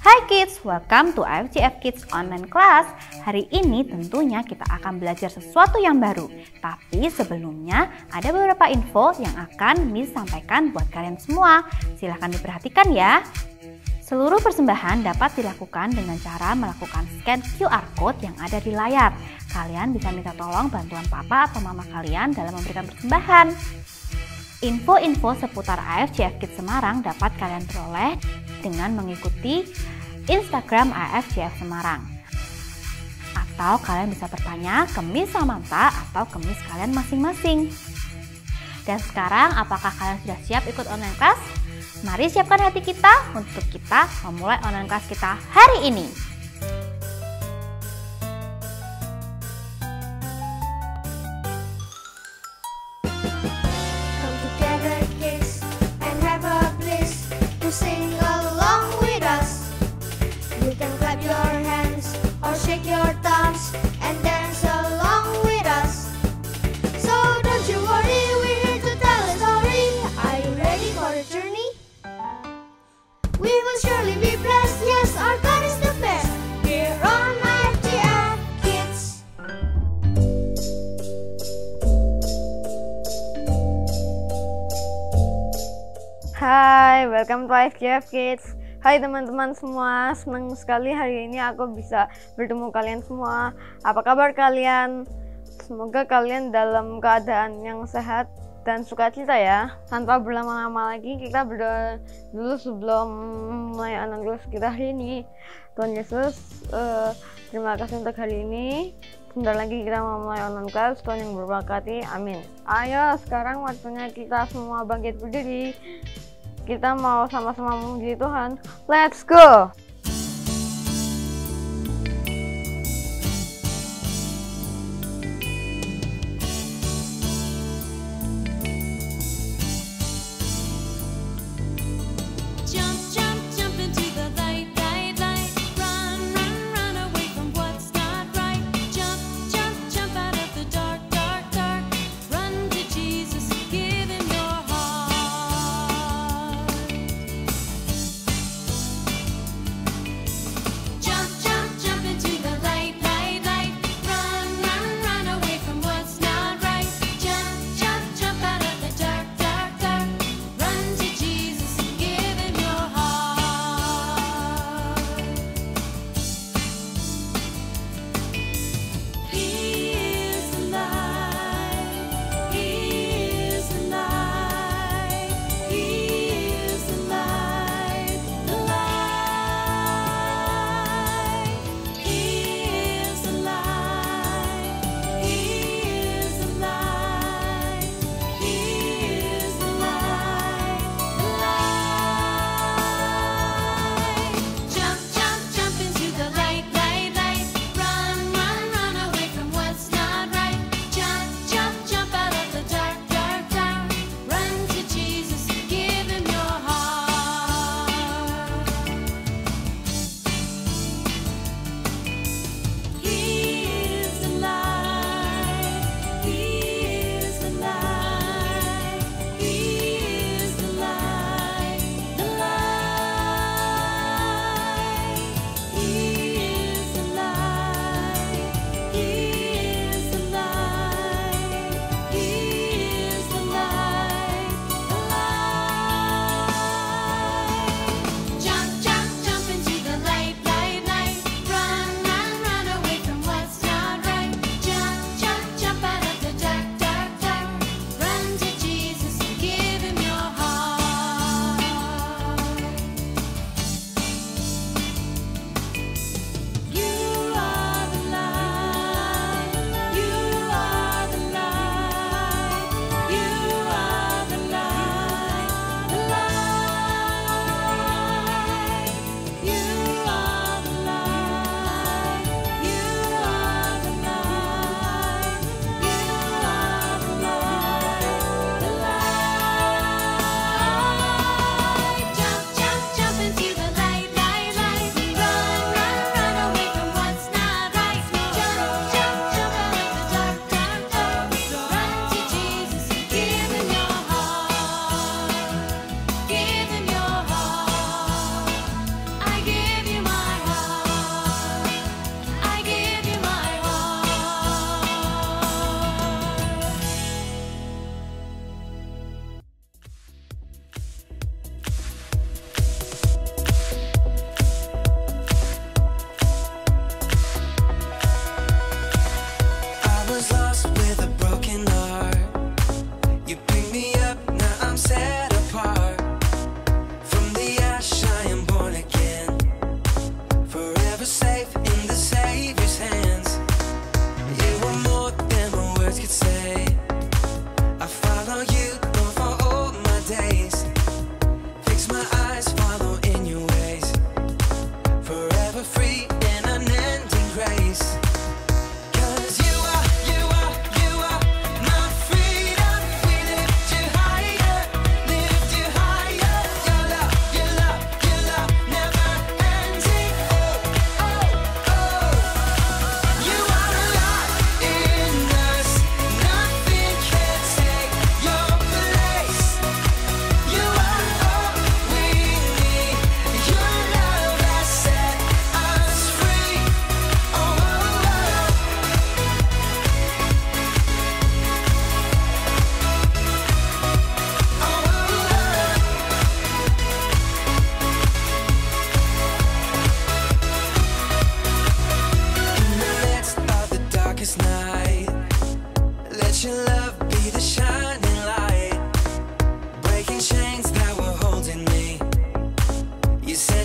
Hai kids, welcome to AFJF Kids Online Class. Hari ini tentunya kita akan belajar sesuatu yang baru. Tapi sebelumnya ada beberapa info yang akan Miss sampaikan buat kalian semua. Silahkan diperhatikan ya. Seluruh persembahan dapat dilakukan dengan cara melakukan scan QR Code yang ada di layar. Kalian bisa minta tolong bantuan papa atau mama kalian dalam memberikan persembahan. Info-info seputar AFJF Kids Semarang dapat kalian peroleh dengan mengikuti Instagram AFJF Semarang. Atau kalian bisa bertanya ke Miss Samantha atau ke Miss kalian masing-masing. Dan sekarang apakah kalian sudah siap ikut online class? Mari siapkan hati kita untuk kita memulai online class kita hari ini. Shake your thumbs and dance along with us. So don't you worry, we're here to tell a story. Are you ready for the journey? We will surely be blessed. Yes, our God is the best. Here on AFJF Kids. Hai, welcome to AFJF Kids. Hai teman-teman semua, senang sekali hari ini aku bisa bertemu kalian semua. Apa kabar kalian? Semoga kalian dalam keadaan yang sehat dan sukacita ya. Tanpa berlama-lama lagi, kita berdoa dulu sebelum mulai online kelas kita hari ini. Tuhan Yesus, terima kasih untuk hari ini. Sebentar lagi kita mau mulai online kelas, Tuhan yang berberkati, amin. Ayo sekarang waktunya kita semua bangkit berdiri. Kita mau sama-sama memuji Tuhan. Let's go!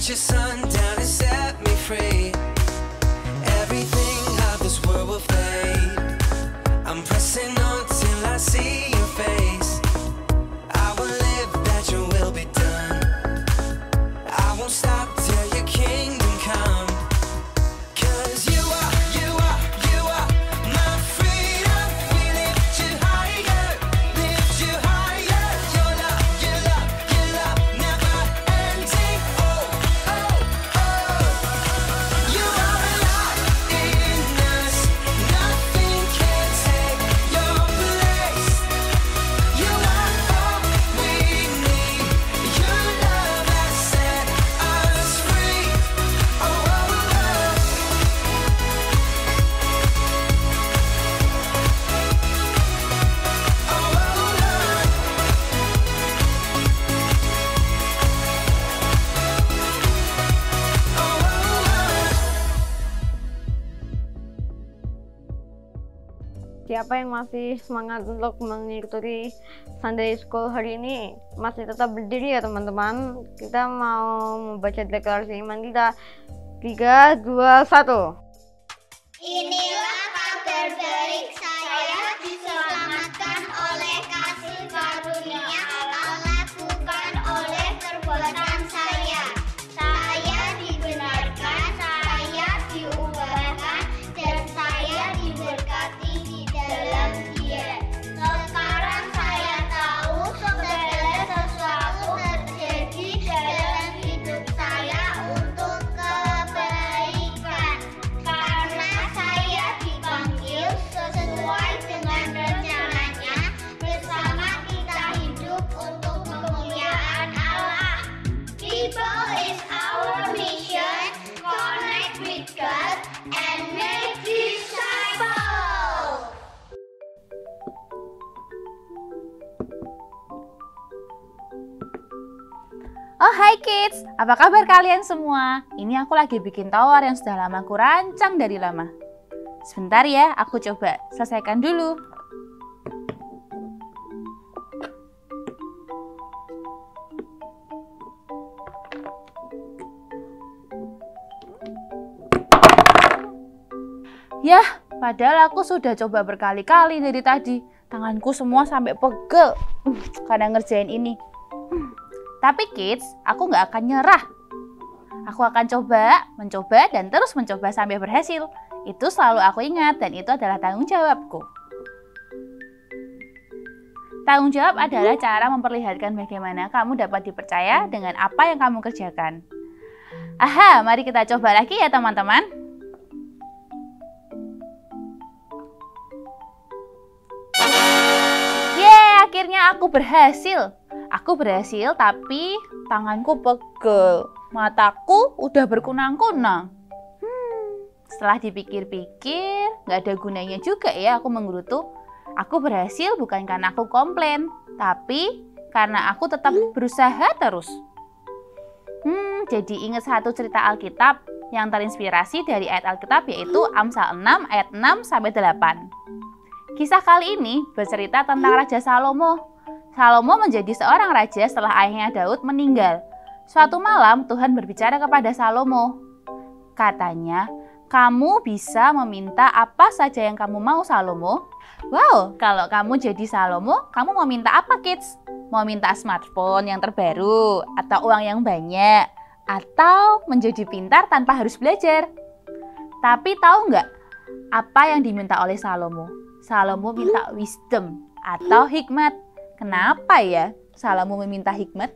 Put your sun down and set me free. Everything of this world will fade. I'm pressing on till I see your face. I will live that your will be done. I won't stop till your kingdom come. 'Cause you are my freedom. We lift you higher, lift you higher. Your love, never ending. Oh, oh, oh. You are alive in us. Nothing can take your place. You are all we need. Your love has set us free. Oh, oh, oh. Siapa yang masih semangat untuk mengikuti Sunday School hari ini? Masih tetap berdiri ya teman-teman. Kita mau membaca deklarasi iman kita. 3, 2, 1. Inilah kabar baik, saya diselamatkan oleh kasih karunia Allah, bukan oleh perbuatan saya. Saya dibenarkan, saya diubahkan, dan saya diberkati di dalam Dia. Sekarang saya tahu segala sesuatu terjadi dalam hidup saya untuk kebaikan, karena saya dipanggil sesuai dengan rencananya. Bersama kita hidup untuk kemuliaan Allah. People is our mission. Connect with God and make disciples. Oh hai kids, apa kabar kalian semua? Ini aku lagi bikin tower yang sudah lama aku rancang dari lama. Sebentar ya, aku coba selesaikan dulu. Yah, padahal aku sudah coba berkali-kali dari tadi. Tanganku semua sampai pegel karena ngerjain ini. Tapi kids, aku nggak akan nyerah. Aku akan mencoba, dan terus mencoba sampai berhasil. Itu selalu aku ingat, dan itu adalah tanggung jawabku. Tanggung jawab adalah cara memperlihatkan bagaimana kamu dapat dipercaya dengan apa yang kamu kerjakan. Aha, mari kita coba lagi ya teman-teman. Yeay, akhirnya aku berhasil. Aku berhasil, tapi tanganku pegel. Mataku udah berkunang-kunang. Setelah dipikir-pikir, nggak ada gunanya juga ya aku menggerutu. Aku berhasil bukan karena aku komplain, tapi karena aku tetap berusaha terus. Jadi ingat satu cerita Alkitab yang terinspirasi dari ayat Alkitab, yaitu Amsal 6 ayat 6-8. Kisah kali ini bercerita tentang Raja Salomo. Salomo menjadi seorang raja setelah ayahnya Daud meninggal. Suatu malam Tuhan berbicara kepada Salomo. Katanya, kamu bisa meminta apa saja yang kamu mau, Salomo. Wow, kalau kamu jadi Salomo, kamu mau minta apa, kids? Mau minta smartphone yang terbaru, atau uang yang banyak, atau menjadi pintar tanpa harus belajar? Tapi tahu nggak apa yang diminta oleh Salomo? Salomo minta wisdom atau hikmat. Kenapa ya Salomo meminta hikmat?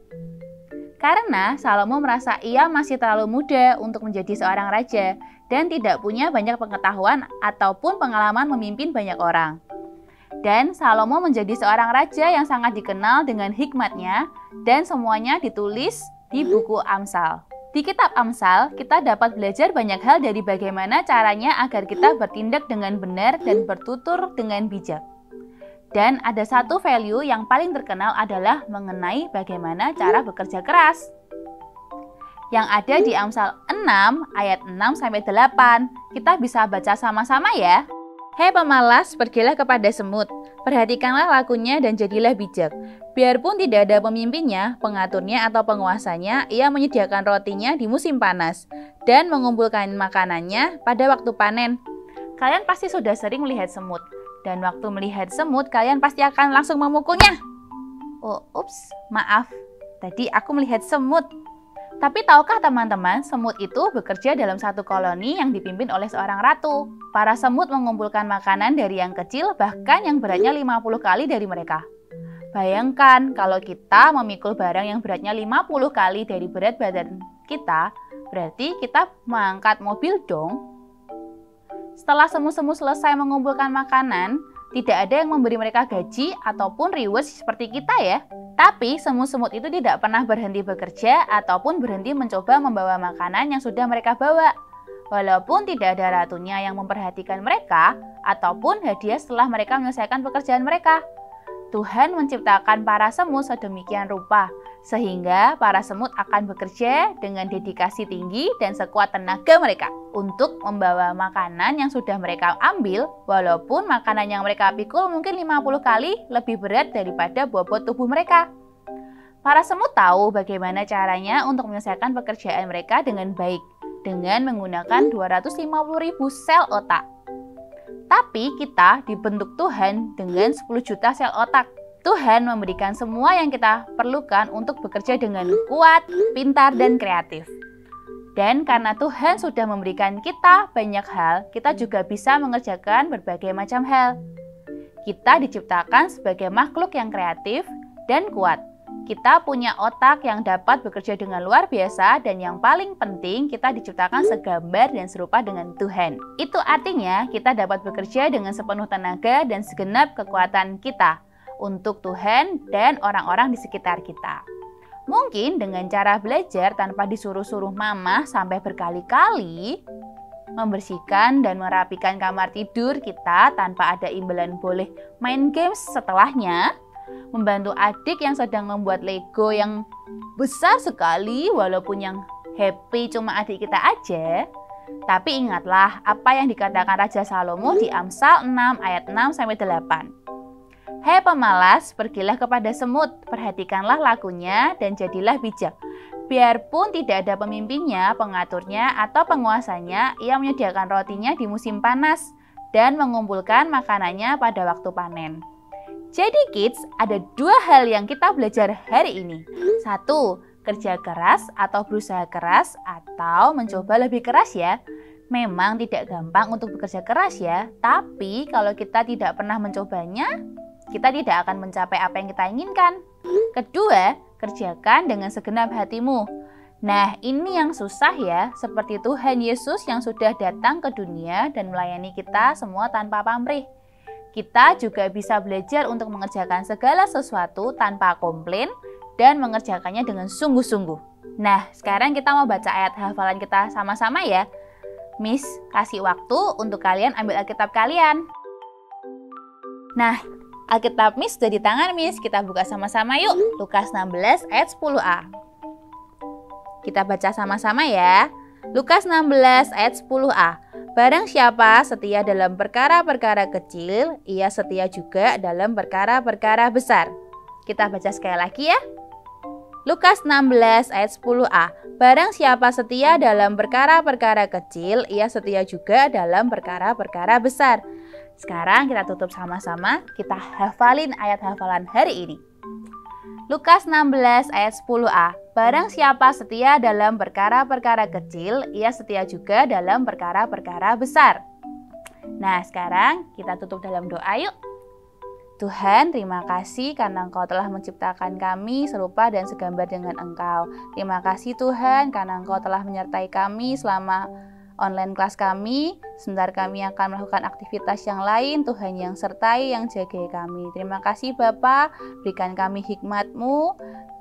Karena Salomo merasa ia masih terlalu muda untuk menjadi seorang raja dan tidak punya banyak pengetahuan ataupun pengalaman memimpin banyak orang. Dan Salomo menjadi seorang raja yang sangat dikenal dengan hikmatnya, dan semuanya ditulis di buku Amsal. Di kitab Amsal, kita dapat belajar banyak hal dari bagaimana caranya agar kita bertindak dengan benar dan bertutur dengan bijak. Dan ada satu value yang paling terkenal adalah mengenai bagaimana cara bekerja keras. Yang ada di Amsal 6 ayat 6-8. Kita bisa baca sama-sama ya. Hei pemalas, pergilah kepada semut. Perhatikanlah lakunya dan jadilah bijak. Biarpun tidak ada pemimpinnya, pengaturnya atau penguasanya, ia menyediakan rotinya di musim panas dan mengumpulkan makanannya pada waktu panen. Kalian pasti sudah sering melihat semut. Dan waktu melihat semut, kalian pasti akan langsung memukulnya. Oh, ups, maaf. Tadi aku melihat semut. Tapi tahukah teman-teman, semut itu bekerja dalam satu koloni yang dipimpin oleh seorang ratu. Para semut mengumpulkan makanan dari yang kecil, bahkan yang beratnya 50 kali dari mereka. Bayangkan kalau kita memikul barang yang beratnya 50 kali dari berat badan kita, berarti kita mengangkat mobil dong. Setelah semut-semut selesai mengumpulkan makanan, tidak ada yang memberi mereka gaji ataupun reward seperti kita ya. Tapi semut-semut itu tidak pernah berhenti bekerja ataupun berhenti mencoba membawa makanan yang sudah mereka bawa. Walaupun tidak ada ratunya yang memperhatikan mereka ataupun hadiah setelah mereka menyelesaikan pekerjaan mereka. Tuhan menciptakan para semut sedemikian rupa, sehingga para semut akan bekerja dengan dedikasi tinggi dan sekuat tenaga mereka untuk membawa makanan yang sudah mereka ambil, walaupun makanan yang mereka pikul mungkin 50 kali lebih berat daripada bobot tubuh mereka. Para semut tahu bagaimana caranya untuk menyelesaikan pekerjaan mereka dengan baik, dengan menggunakan 250.000 sel otak. Tapi kita dibentuk Tuhan dengan 10 juta sel otak. Tuhan memberikan semua yang kita perlukan untuk bekerja dengan kuat, pintar, dan kreatif. Dan karena Tuhan sudah memberikan kita banyak hal, kita juga bisa mengerjakan berbagai macam hal. Kita diciptakan sebagai makhluk yang kreatif dan kuat. Kita punya otak yang dapat bekerja dengan luar biasa, dan yang paling penting kita diciptakan segambar dan serupa dengan Tuhan. Itu artinya kita dapat bekerja dengan sepenuh tenaga dan segenap kekuatan kita untuk Tuhan dan orang-orang di sekitar kita. Mungkin dengan cara belajar tanpa disuruh-suruh mama sampai berkali-kali, membersihkan dan merapikan kamar tidur kita tanpa ada imbalan boleh main games setelahnya, membantu adik yang sedang membuat Lego yang besar sekali walaupun yang happy cuma adik kita aja. Tapi ingatlah apa yang dikatakan Raja Salomo di Amsal 6 ayat 6-8. Hei pemalas, pergilah kepada semut, perhatikanlah lakunya dan jadilah bijak. Biarpun tidak ada pemimpinnya, pengaturnya, atau penguasanya, ia menyediakan rotinya di musim panas dan mengumpulkan makanannya pada waktu panen. Jadi kids, ada 2 hal yang kita belajar hari ini. 1, kerja keras atau berusaha keras atau mencoba lebih keras ya. Memang tidak gampang untuk bekerja keras ya, tapi kalau kita tidak pernah mencobanya, kita tidak akan mencapai apa yang kita inginkan. Kedua, kerjakan dengan segenap hatimu. Nah, ini yang susah ya, seperti Tuhan Yesus yang sudah datang ke dunia dan melayani kita semua tanpa pamrih. Kita juga bisa belajar untuk mengerjakan segala sesuatu tanpa komplain dan mengerjakannya dengan sungguh-sungguh. Nah, sekarang kita mau baca ayat hafalan kita sama-sama ya. Miss kasih waktu untuk kalian ambil Alkitab kalian. Nah, Alkitab Miss sudah di tangan Miss, kita buka sama-sama yuk. Lukas 16 ayat 10a. Kita baca sama-sama ya. Lukas 16 ayat 10a. Barang siapa setia dalam perkara-perkara kecil, ia setia juga dalam perkara-perkara besar. Kita baca sekali lagi ya. Lukas 16 ayat 10a. Barang siapa setia dalam perkara-perkara kecil, ia setia juga dalam perkara-perkara besar. Sekarang kita tutup sama-sama, kita hafalin ayat hafalan hari ini. Lukas 16 ayat 10a. Barang siapa setia dalam perkara-perkara kecil, ia setia juga dalam perkara-perkara besar. Nah, sekarang kita tutup dalam doa yuk. Tuhan, terima kasih karena Engkau telah menciptakan kami serupa dan segambar dengan Engkau. Terima kasih Tuhan karena Engkau telah menyertai kami selama online kelas kami. Sebentar kami akan melakukan aktivitas yang lain, Tuhan yang sertai, yang jagai kami. Terima kasih Bapa, berikan kami hikmat-Mu,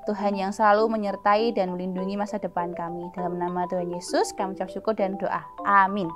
Tuhan yang selalu menyertai dan melindungi masa depan kami. Dalam nama Tuhan Yesus, kami ucap syukur dan doa. Amin.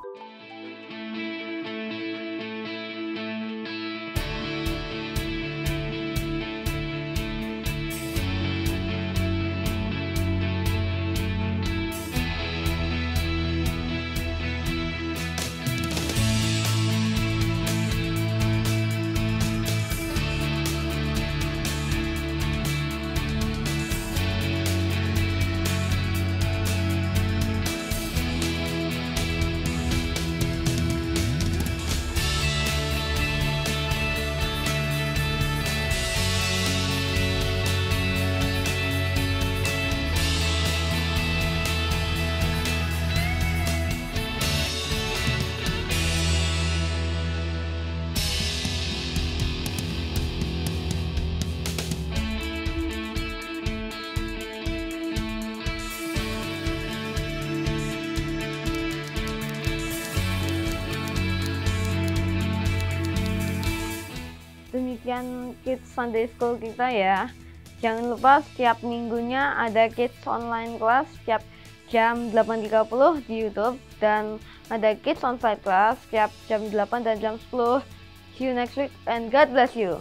kajian Kids Sunday School kita ya. Jangan lupa setiap minggunya ada Kids Online Class setiap jam 8.30 di YouTube, dan ada Kids On Site Class setiap jam 8 dan jam 10. See you next week and God bless you.